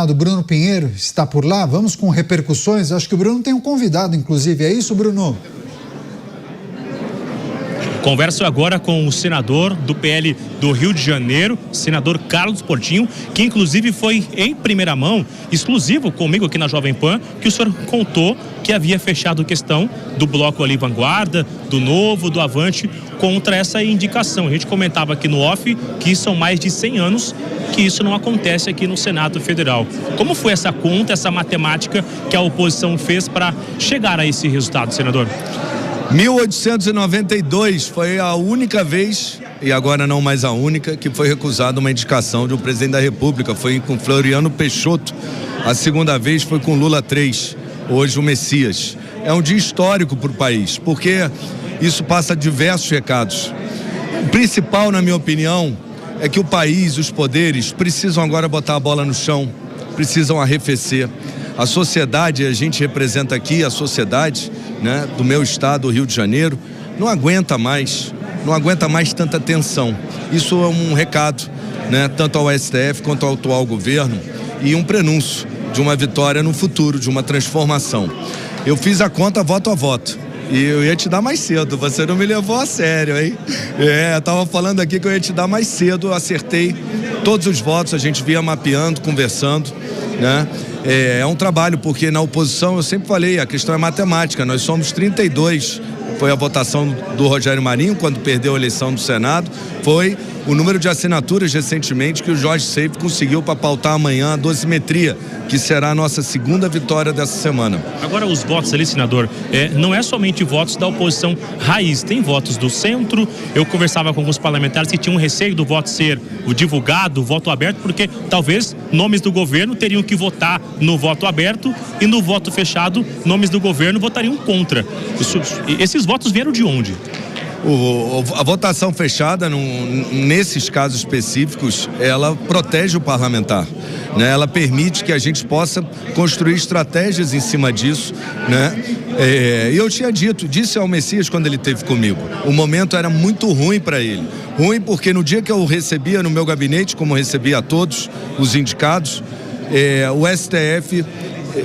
do Bruno Pinheiro está por lá. Vamos com repercussões. Acho que o Bruno tem um convidado, inclusive. É isso, Bruno? Converso agora com o senador do PL do Rio de Janeiro, senador Carlos Portinho, que inclusive foi em primeira mão, exclusivo comigo aqui na Jovem Pan, que o senhor contou que havia fechado a questão do bloco ali Vanguarda, do Novo, do Avante, contra essa indicação. A gente comentava aqui no off que são mais de 100 anos que isso não acontece aqui no Senado Federal. Como foi essa conta, essa matemática que a oposição fez para chegar a esse resultado, senador? 1892 foi a única vez, e agora não mais a única, que foi recusada uma indicação de um presidente da República. Foi com Floriano Peixoto. A segunda vez foi com Lula III, hoje o Messias. É um dia histórico para o país, porque isso passa diversos recados. O principal, na minha opinião, é que o país, os poderes, precisam agora botar a bola no chão, precisam arrefecer. A sociedade, a gente representa aqui a sociedade, né, do meu estado, o Rio de Janeiro, não aguenta mais tanta tensão. Isso é um recado, né, tanto ao STF quanto ao atual governo, e um prenúncio de uma vitória no futuro, de uma transformação. Eu fiz a conta voto a voto. E eu ia te dar mais cedo, você não me levou a sério, hein? Eu tava falando aqui que eu ia te dar mais cedo, acertei todos os votos, a gente vinha mapeando, conversando, né? É um trabalho, porque na oposição eu sempre falei, a questão é matemática, nós somos 32, foi a votação do Rogério Marinho quando perdeu a eleição do Senado, foi o número de assinaturas recentemente que o Jorge Seif conseguiu para pautar amanhã a dosimetria, que será a nossa segunda vitória dessa semana. Agora os votos ali, senador, não é somente votos da oposição raiz, tem votos do centro. Eu conversava com alguns parlamentares que tinham receio do voto ser o divulgado, o voto aberto, porque talvez nomes do governo teriam que votar no voto aberto e no voto fechado, nomes do governo votariam contra. Esses votos vieram de onde? A votação fechada, nesses casos específicos, ela protege o parlamentar, né? Ela permite que a gente possa construir estratégias em cima disso, né? E eu tinha disse ao Messias quando ele esteve comigo, o momento era muito ruim para ele. Ruim porque no dia que eu recebia no meu gabinete, como recebia a todos os indicados, o STF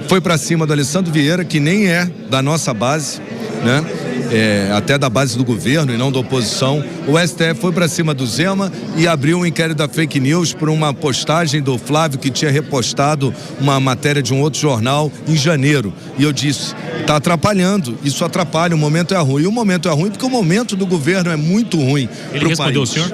foi para cima do Alessandro Vieira, que nem é da nossa base, né? Até da base do governo e não da oposição. O STF foi para cima do Zema e abriu um inquérito da fake news por uma postagem do Flávio, que tinha repostado uma matéria de um outro jornal em janeiro. E eu disse, está atrapalhando, isso atrapalha, o momento é ruim. E o momento é ruim porque o momento do governo é muito ruim para o país. Ele respondeu o senhor?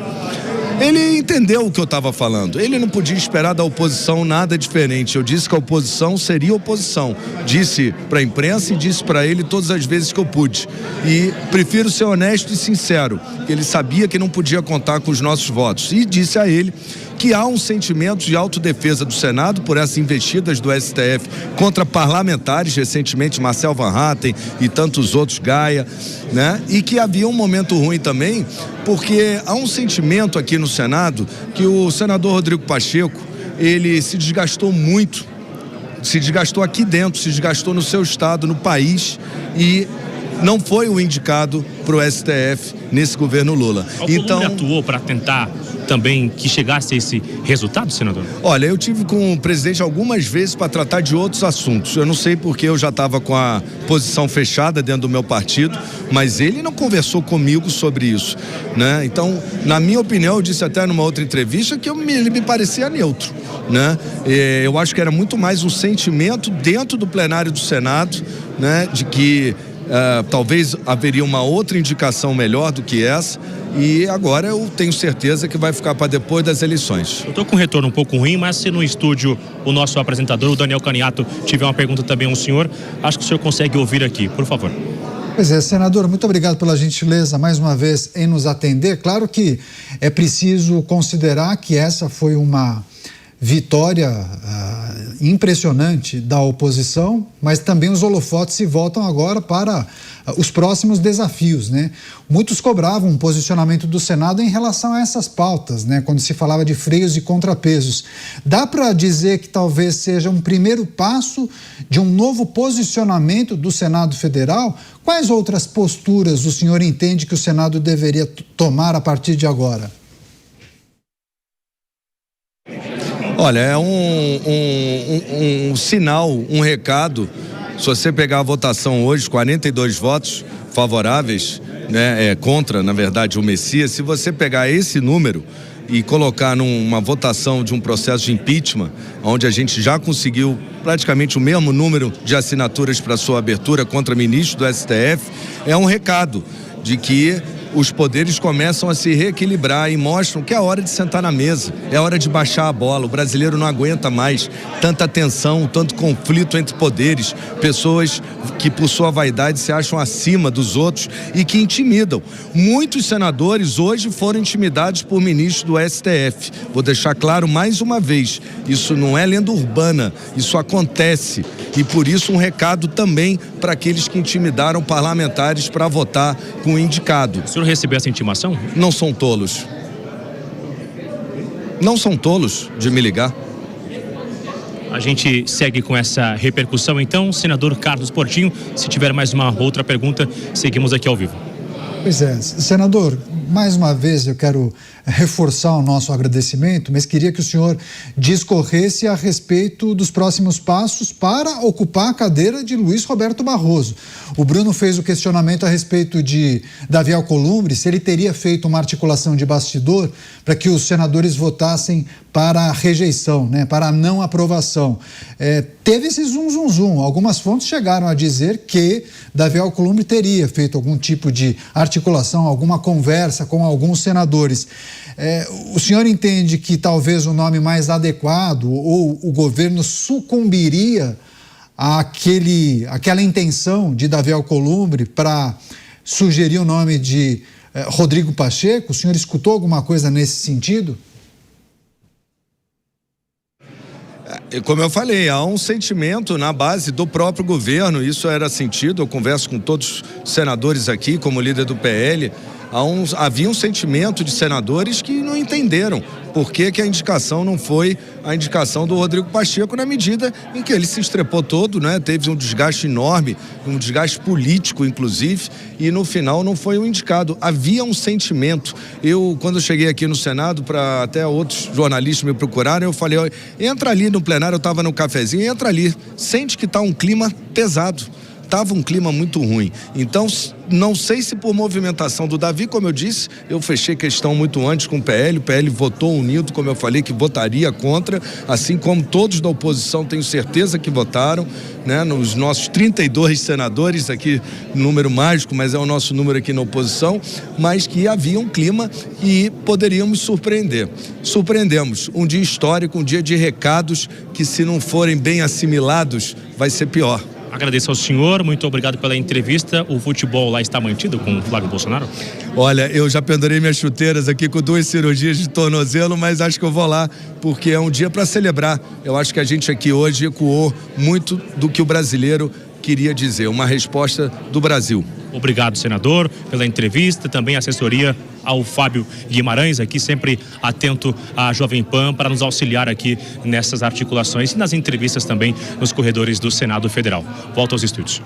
Ele entendeu o que eu estava falando. Ele não podia esperar da oposição nada diferente. Eu disse que a oposição seria oposição. Disse para a imprensa e disse para ele todas as vezes que eu pude. E prefiro ser honesto e sincero. Ele sabia que não podia contar com os nossos votos. E disse a ele que há um sentimento de autodefesa do Senado por essas investidas do STF contra parlamentares, recentemente Marcel Van Hatten e tantos outros, Gaia, né? E que havia um momento ruim também, porque há um sentimento aqui no Senado que o senador Rodrigo Pacheco, ele se desgastou muito, se desgastou aqui dentro, se desgastou no seu estado, no país, e não foi o indicado para o STF nesse governo Lula. Então, atuou para tentar também que chegasse a esse resultado, senador? Olha, eu tive com o presidente algumas vezes para tratar de outros assuntos. Eu não sei porque eu já estava com a posição fechada dentro do meu partido, mas ele não conversou comigo sobre isso, né? Então, na minha opinião, eu disse até numa outra entrevista que ele me parecia neutro, né? Eu acho que era muito mais um sentimento dentro do plenário do Senado, né? De que talvez haveria uma outra indicação melhor do que essa, e agora eu tenho certeza que vai ficar para depois das eleições. Eu estou com um retorno um pouco ruim, mas se no estúdio o nosso apresentador, o Daniel Caniato, tiver uma pergunta também ao senhor, acho que o senhor consegue ouvir aqui, por favor. Pois é, senador, muito obrigado pela gentileza mais uma vez em nos atender. Claro que é preciso considerar que essa foi uma vitória impressionante da oposição, mas também os holofotes se voltam agora para os próximos desafios, né? Muitos cobravam um posicionamento do Senado em relação a essas pautas, né? Quando se falava de freios e contrapesos. Dá para dizer que talvez seja um primeiro passo de um novo posicionamento do Senado Federal? Quais outras posturas o senhor entende que o Senado deveria tomar a partir de agora? Olha, é um sinal, um recado. Se você pegar a votação hoje, 42 votos favoráveis, né, contra, na verdade, o Messias. Se você pegar esse número e colocar numa votação de um processo de impeachment, onde a gente já conseguiu praticamente o mesmo número de assinaturas para sua abertura contra ministro do STF, é um recado de que os poderes começam a se reequilibrar e mostram que é hora de sentar na mesa, é hora de baixar a bola. O brasileiro não aguenta mais tanta tensão, tanto conflito entre poderes, pessoas que por sua vaidade se acham acima dos outros e que intimidam. Muitos senadores hoje foram intimidados por ministros do STF. Vou deixar claro mais uma vez, isso não é lenda urbana, isso acontece. E por isso um recado também para aqueles que intimidaram parlamentares para votar com o indicado. O senhor recebeu essa intimação? Não são tolos. Não são tolos de me ligar. A gente segue com essa repercussão, então. Senador Carlos Portinho, se tiver mais uma outra pergunta, seguimos aqui ao vivo. Pois é, senador, mais uma vez eu quero reforçar o nosso agradecimento, mas queria que o senhor discorresse a respeito dos próximos passos para ocupar a cadeira de Luiz Roberto Barroso. O Bruno fez o questionamento a respeito de Davi Alcolumbre, se ele teria feito uma articulação de bastidor para que os senadores votassem para a rejeição, né, para a não aprovação. Teve esse zum. Algumas fontes chegaram a dizer que Davi Alcolumbre teria feito algum tipo de articulação, alguma conversa com alguns senadores. O senhor entende que talvez o nome mais adequado ou o governo sucumbiria àquela intenção de Davi Alcolumbre para sugerir o nome de Rodrigo Pacheco? O senhor escutou alguma coisa nesse sentido? Como eu falei, há um sentimento na base do próprio governo, isso era sentido, eu converso com todos os senadores aqui, como líder do PL, havia um sentimento de senadores que não entenderam por que a indicação não foi a indicação do Rodrigo Pacheco, na medida em que ele se estrepou todo, né? Teve um desgaste enorme, um desgaste político, inclusive, e no final não foi o indicado. Havia um sentimento. Quando eu cheguei aqui no Senado, para até outros jornalistas me procuraram, eu falei, entra ali no plenário, eu estava no cafezinho, entra ali, sente que está um clima pesado. Estava um clima muito ruim. Então, não sei se por movimentação do Davi, como eu disse, eu fechei questão muito antes com o PL votou unido, como eu falei, que votaria contra, assim como todos da oposição, tenho certeza que votaram, né? Nos nossos 32 senadores aqui, número mágico, mas é o nosso número aqui na oposição, mas que havia um clima e poderíamos surpreender. Surpreendemos. Um dia histórico, um dia de recados que, se não forem bem assimilados, vai ser pior. Agradeço ao senhor, muito obrigado pela entrevista. O futebol lá está mantido com o Flávio Bolsonaro? Olha, eu já pendurei minhas chuteiras aqui com 2 cirurgias de tornozelo, mas acho que eu vou lá porque é um dia para celebrar. Eu acho que a gente aqui hoje ecoou muito do que o brasileiro queria dizer, uma resposta do Brasil. Obrigado, senador, pela entrevista, também assessoria ao Fábio Guimarães, aqui sempre atento à Jovem Pan para nos auxiliar aqui nessas articulações e nas entrevistas também nos corredores do Senado Federal. Volto aos estúdios.